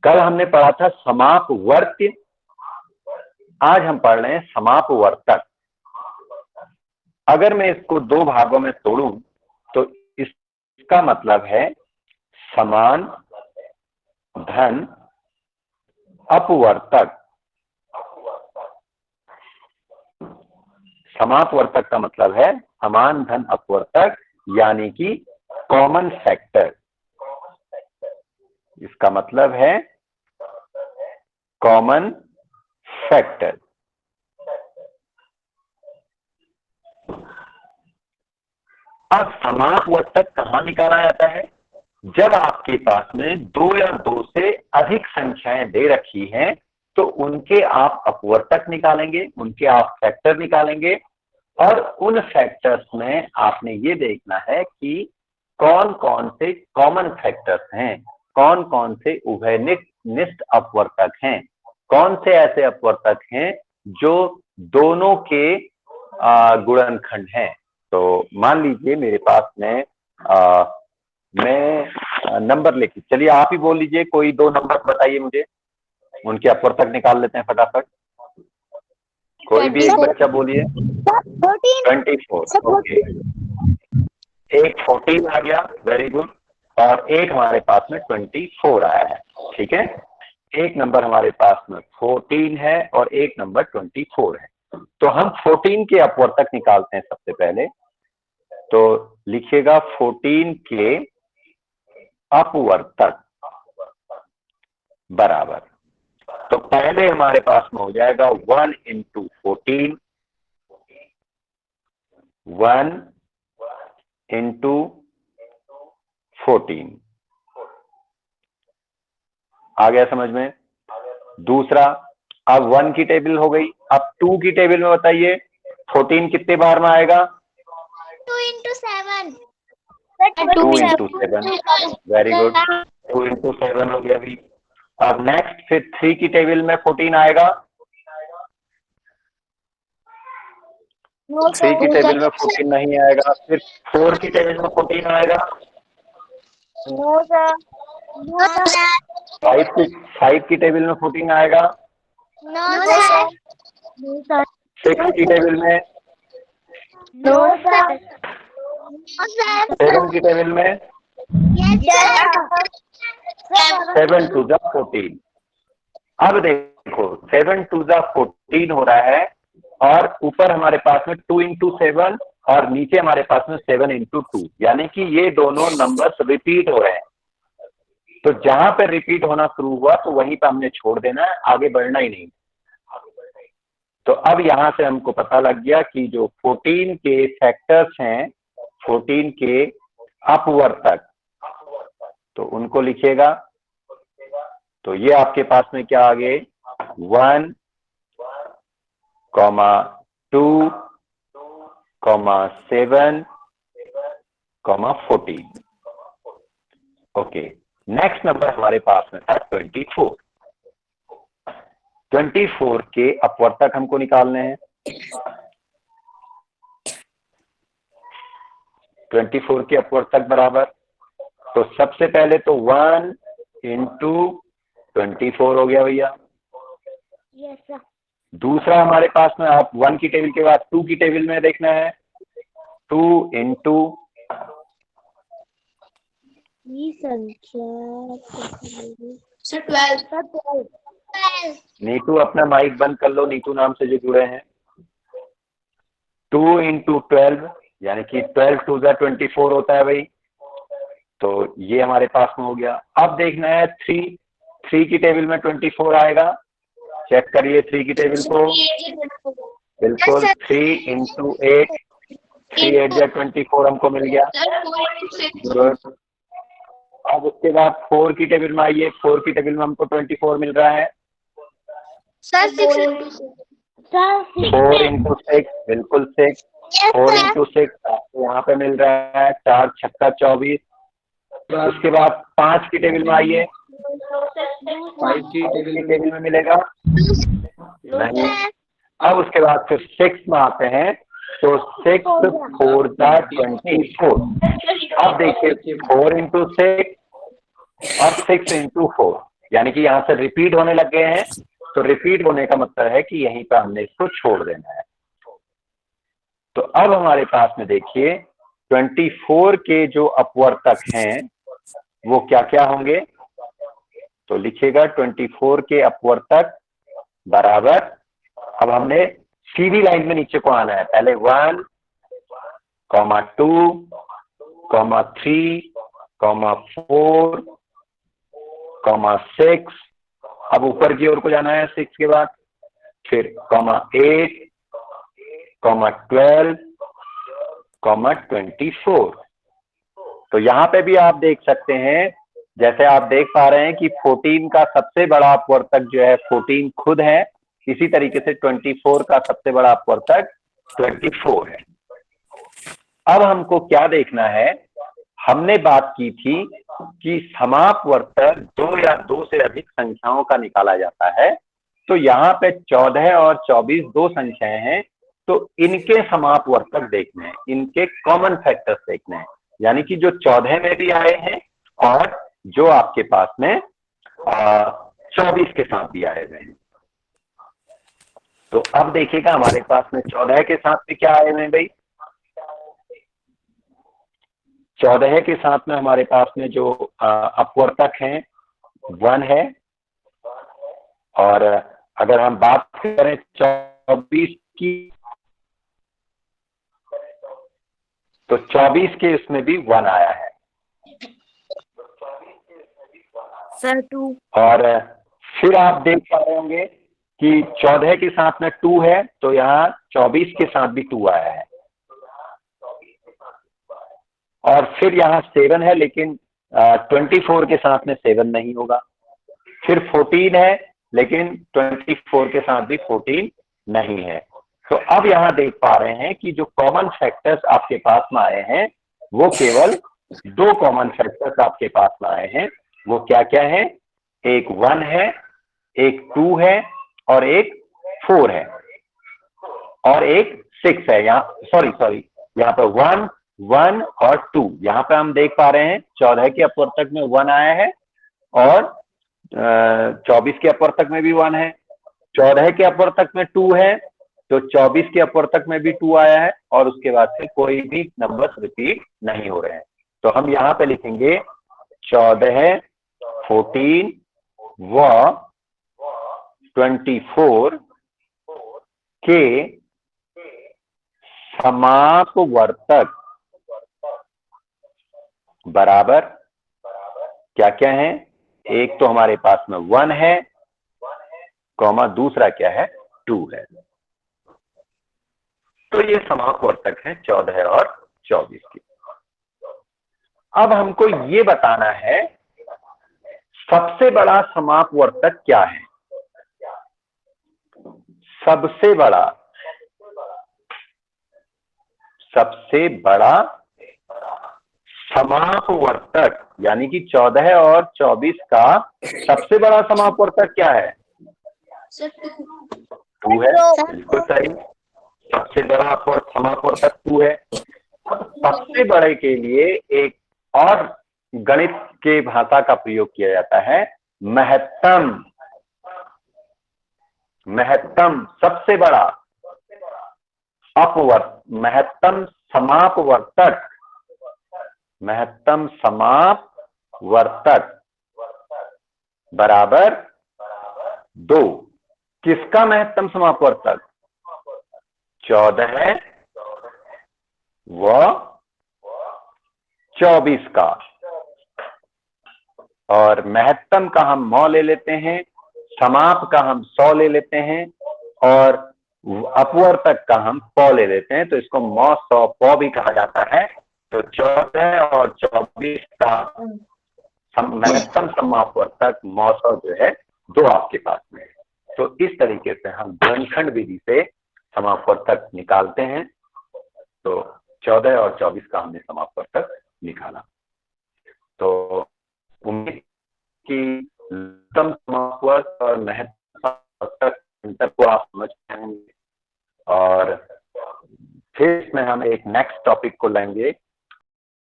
कल हमने पढ़ा था समापवर्त्य, आज हम पढ़ रहे हैं समापवर्तक। अगर मैं इसको दो भागों में तोड़ूं तो इसका मतलब है समान धन अपवर्तक। समापवर्तक का मतलब है समान धन अपवर्तक, यानी कि कॉमन फैक्टर। इसका मतलब है कॉमन फैक्टर। अब समापवर्तक कहां निकाला जाता है? जब आपके पास में दो या दो से अधिक संख्याएं दे रखी हैं तो उनके आप अपवर्तक निकालेंगे, उनके आप फैक्टर निकालेंगे, और उन फैक्टर्स में आपने ये देखना है कि कौन कौन से कॉमन फैक्टर्स हैं, कौन कौन से उभयनिष्ठ अपवर्तक हैं, कौन से ऐसे अपवर्तक हैं जो दोनों के गुणनखंड हैं। तो मान लीजिए मेरे पास में मैं नंबर लेके, चलिए आप ही बोल लीजिए, कोई दो नंबर बताइए मुझे, उनके अपवर्तक निकाल लेते हैं फटाफट। कोई भी एक बच्चा बोलिए। 24। ओके, एक 14 आ गया, वेरी गुड, और एक हमारे पास में 24 आया है। ठीक है, एक नंबर हमारे पास में 14 है और एक नंबर 24 है। तो हम 14 के अपवर्तक निकालते हैं सबसे पहले। तो लिखिएगा 14 के अपवर्तक बराबर, तो पहले हमारे पास में हो जाएगा 1 इंटू 14, 1 इंटू 14। आ गया समझ में? दूसरा, अब 1 की टेबल हो गई, अब 2 की टेबल में बताइए 14 कितने बार में आएगा? 2 into 7। 2 into 7, very good, 2 into 7 हो गया अभी। अब नेक्स्ट फिर 3 की टेबल में 14 आएगा, 3 की टेबल में 14 नहीं आएगा। फिर 4 की टेबल में 14 आएगा, 5 की टेबल में 14 आएगा, 6 की टेबल में, 7 की टेबल में, 7 टू द 14। अब देखो 7 टू द 14 हो रहा है, और ऊपर हमारे पास में 2 इंटू 7 और नीचे हमारे पास में 7 इंटू 2, यानी कि ये दोनों नंबर्स रिपीट हो रहे हैं। तो जहां पर रिपीट होना शुरू हुआ तो वहीं पर हमने छोड़ देना है, आगे बढ़ना ही नहीं। तो अब यहां से हमको पता लग गया कि जो 14 के फैक्टर्स हैं, 14 के अपवर्तक, तो उनको लिखिएगा। तो ये आपके पास में क्या आ गए? 1, 2, 7, 14। ओके, नेक्स्ट नंबर हमारे पास में था 24। 24 के अपवर्तक हमको निकालने हैं। 24 के अपवर्तक बराबर, तो सबसे पहले तो 1 इंटू 24 हो गया भैया। दूसरा हमारे पास में, आप 1 की टेबल के बाद 2 की टेबल में देखना है, 2 इंटू नीतू अपना माइक बंद कर लो, नीतू नाम से जो जुड़े हैं। 2 इंटू 12, यानी कि 12 टू द 24 होता है भाई। तो ये हमारे पास में हो गया। अब देखना है 3 की टेबल में 24 आएगा, चेक करिए 3 की टेबल को। बिल्कुल, 3 इंटू 8, 3 8 जा 24 हमको मिल गया। गुड। अब उसके बाद 4 की टेबल में आइए, 4 की टेबल में हमको 24 मिल रहा है। 4 इंटू 6, बिल्कुल 6, 4 इंटू 6 आपको यहाँ पे मिल रहा है 4 छक्का 24। उसके बाद 5 की टेबल में आइए, 5 की टेबल में मिलेगा नहीं। अब उसके बाद फिर 6 में आते हैं, तो 6 4 24। अब देखिए 4 इंटू 6 और 6 इंटू 4, यानी कि यहाँ से रिपीट होने लग गए हैं, तो रिपीट होने का मतलब है कि यहीं पर हमने इसको छोड़ देना है। तो अब हमारे पास में देखिए 24 के जो अपवर्तक हैं वो क्या क्या होंगे, तो लिखिएगा 24 के अपवर्तक बराबर, अब हमने सीधी लाइन में नीचे को आना है, पहले 1, 2, 3, 4, 6, अब ऊपर की ओर को जाना है 6 के बाद, फिर 8, 12, 24। तो यहां पे भी आप देख सकते हैं, जैसे आप देख पा रहे हैं कि 14 का सबसे बड़ा अपवर्तक जो है 14 खुद है, इसी तरीके से 24 का सबसे बड़ा अपवर्तक 24 है। अब हमको क्या देखना है, हमने बात की थी कि समापवर्तक 2 या 2 से अधिक संख्याओं का निकाला जाता है। तो यहाँ पे 14 और 24 दो संख्याएं हैं, तो इनके समापवर्तक देखने हैं, इनके कॉमन फैक्टर्स देखने हैं, यानी कि जो 14 में भी आए हैं और जो आपके पास में 24 के साथ भी आए हुए हैं। तो अब देखिएगा हमारे पास में 14 के साथ में क्या आए हुए हैं भाई, 14 के साथ में हमारे पास में जो अपवर्तक हैं 1 है, और अगर हम बात करें 24 की, तो 24 के उसमें भी 1 आया है सर 2। और फिर आप देख पा रहे होंगे कि 14 के साथ में 2 है, तो यहाँ 24 के साथ भी 2 आया है, और फिर यहाँ 7 है, लेकिन 24 के साथ में 7 नहीं होगा, फिर 14 है, लेकिन 24 के साथ भी 14 नहीं है। तो अब यहाँ देख पा रहे हैं कि जो कॉमन फैक्टर्स आपके पास में आए हैं वो केवल 2 कॉमन फैक्टर्स आपके पास में आए हैं। वो क्या क्या है, एक 1 है, एक 2 है, और एक 4 है, और एक 6 है। यहाँ सॉरी यहाँ पे 1, 1 और 2, यहाँ पे हम देख पा रहे हैं 14 के अपवर्तक में 1 आया है और 24 के अपवर्तक में भी 1 है, 14 के अपवर्तक में 2 है, तो 24 के अपवर्तक में भी 2 आया है, और उसके बाद से कोई भी नंबर्स रिपीट नहीं हो रहे हैं। तो हम यहाँ पे लिखेंगे 14, 14 व 24 के समापवर्तक बराबर क्या क्या है, एक तो हमारे पास में 1 है, कॉमा दूसरा क्या है, 2 है। तो ये समापवर्तक है 14 और 24 की। अब हमको ये बताना है सबसे बड़ा समापवर्तक क्या है। सबसे बड़ा समापवर्तक यानी कि 14 और 24 का सबसे बड़ा समापवर्तक क्या है, 2 है, बिल्कुल सही, सबसे बड़ा समापवर्तक 2 है। सबसे बड़े के लिए एक और गणित के भाषा का प्रयोग किया जाता है, महत्तम। महत्तम सबसे बड़ा महत्तम समापवर्तक, महत्तम समापवर्तक बराबर 2। किसका महत्तम समापवर्तक, 14 व 24 का, और महत्तम का हम मौ ले लेते हैं, समाप का हम 100 ले लेते हैं, और अपवर्तक का हम पौ ले लेते हैं, तो इसको मौ 100 पौ भी कहा जाता है। तो 14 और 24 का महत्तम समापवर्तक मौ 100 जो है 2 आपके पास में है। तो इस तरीके से हम गुणनखंड विधि से समापवर्तक निकालते हैं। तो 14 और 24 का हमने समापवर्तक निकाला। तो उम्मीद की लघुत्तम समापवर्तक और महत्तम समापवर्तक अंतर को आप समझ पाएंगे, और फिर इसमें हम एक नेक्स्ट टॉपिक को लेंगे